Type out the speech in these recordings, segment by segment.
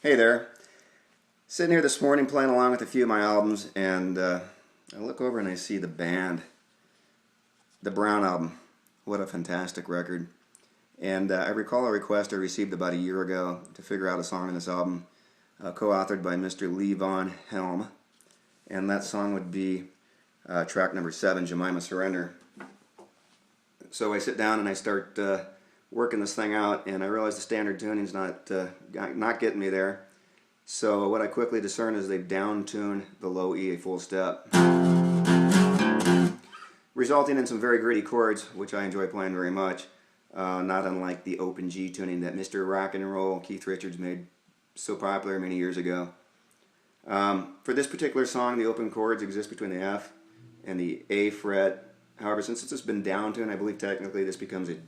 Hey there. Sitting here this morning playing along with a few of my albums, and I look over and I see the band, the Brown album. What a fantastic record. And I recall a request I received about a year ago to figure out a song on this album, co-authored by Mr. Lee Von Helm. And that song would be track number 7, Jemima Surrender. So I sit down and I start working this thing out, and I realize the standard tuning's not getting me there. So what I quickly discern is they've down-tuned the low E a full step, resulting in some very gritty chords, which I enjoy playing very much, not unlike the open G tuning that Mr. Rock and Roll Keith Richards made so popular many years ago. For this particular song, the open chords exist between the F and the A fret. However, since it's been down-tuned, I believe technically this becomes an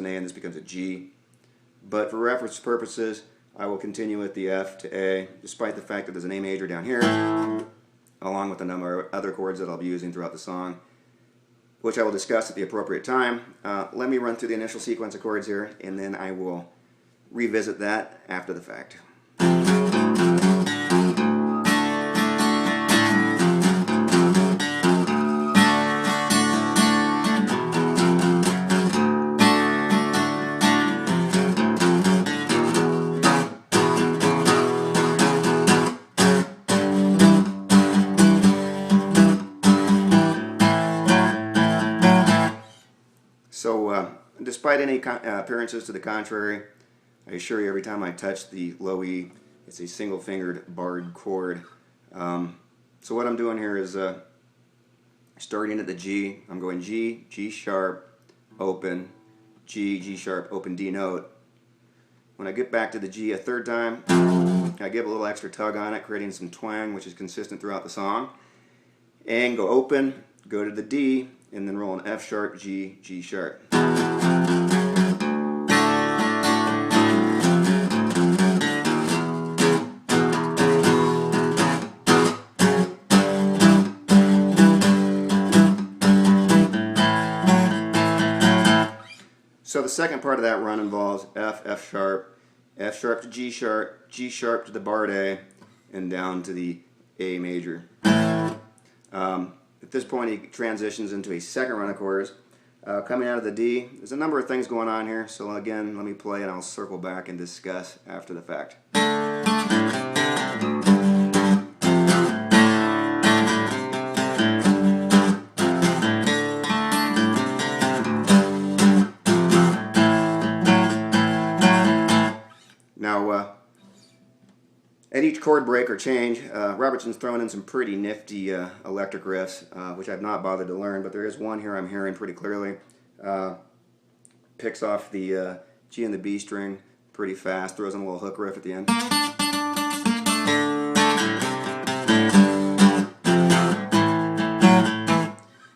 A and this becomes a G. But for reference purposes, I will continue with the F to A, despite the fact that there's an A major down here, along with a number of other chords that I'll be using throughout the song, which I will discuss at the appropriate time. Let me run through the initial sequence of chords here, and then I will revisit that after the fact. So, despite any appearances to the contrary, I assure you every time I touch the low E, it's a single-fingered barred chord. So what I'm doing here is starting at the G, I'm going G, G sharp, open, G, G sharp, open D note. When I get back to the G a third time, I give a little extra tug on it, creating some twang, which is consistent throughout the song. And go open, go to the D, and then roll an F sharp, G, G sharp. So the second part of that run involves F, F sharp to G sharp to the barred A, and down to the A major. At this point, he transitions into a second run of chords. Coming out of the D, there's a number of things going on here, so again, let me play and I'll circle back and discuss after the fact. Now, at each chord break or change, Robertson's thrown in some pretty nifty electric riffs, which I've not bothered to learn, but there is one here I'm hearing pretty clearly. Picks off the G and the B string pretty fast, throws in a little hook riff at the end.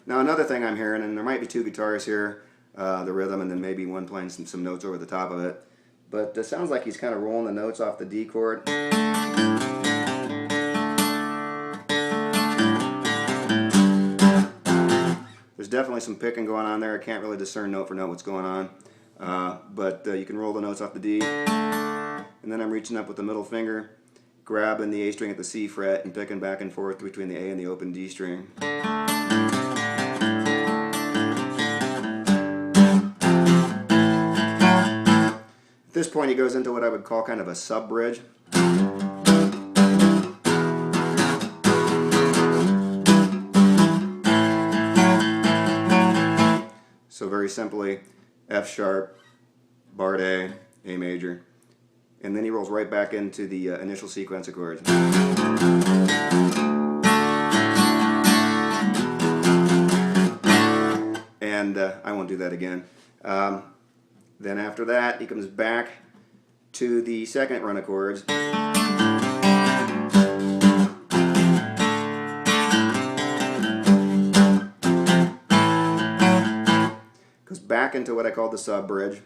Now another thing I'm hearing, and there might be two guitars here, the rhythm, and then maybe one playing some notes over the top of it, but it sounds like he's kind of rolling the notes off the D chord. There's definitely some picking going on there. I can't really discern note for note what's going on. But you can roll the notes off the D. And then I'm reaching up with the middle finger, grabbing the A string at the C fret, and picking back and forth between the A and the open D string. At this point he goes into what I would call kind of a sub-bridge. So very simply, F sharp, barred A, A major, and then he rolls right back into the initial sequence of chords. And I won't do that again. Then after that, he comes back to the second run of chords. Goes back into what I call the sub-bridge.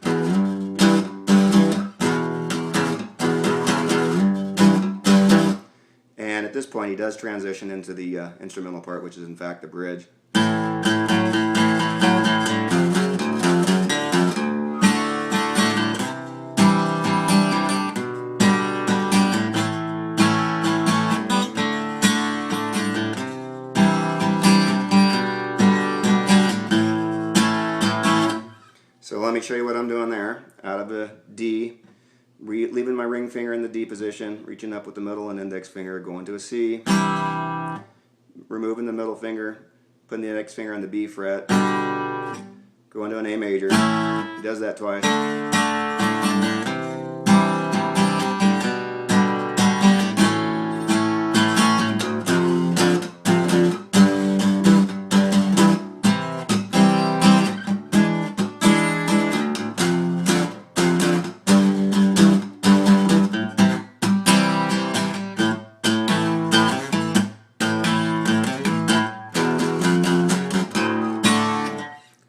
And at this point, he does transition into the instrumental part, which is in fact the bridge. show you what I'm doing there. Out of a D, leaving my ring finger in the D position, reaching up with the middle and index finger, going to a C, removing the middle finger, putting the index finger on the B fret, going to an A major. He does that twice.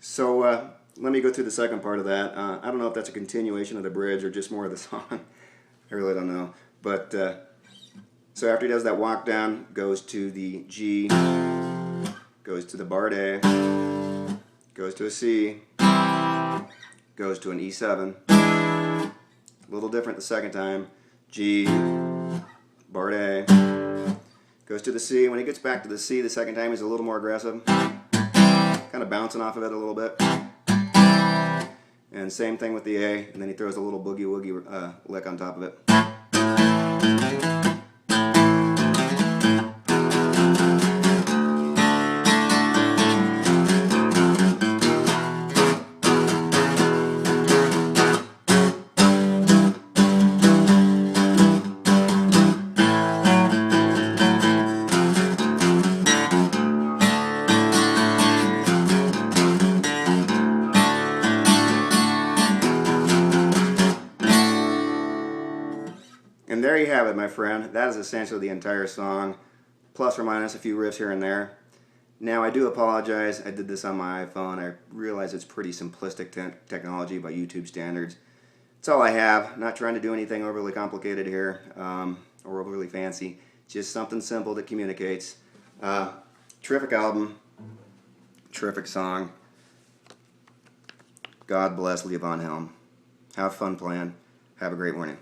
So let me go through the second part of that. I don't know if that's a continuation of the bridge or just more of the song. I really don't know. But so after he does that walk down, goes to the G, goes to the barred A, goes to a C, goes to an E7. A little different the second time. G, barred A, goes to the C. When he gets back to the C the second time, he's a little more aggressive. Kind of bouncing off of it a little bit. And same thing with the A, and then he throws a little boogie woogie lick on top of it. And there you have it, my friend. That is essentially the entire song, plus or minus a few riffs here and there. Now, I do apologize. I did this on my iPhone. I realize it's pretty simplistic technology by YouTube standards. That's all I have. Not trying to do anything overly complicated here or overly fancy. Just something simple that communicates. Terrific album. Terrific song. God bless Lee Von Helm. Have fun playing. Have a great morning.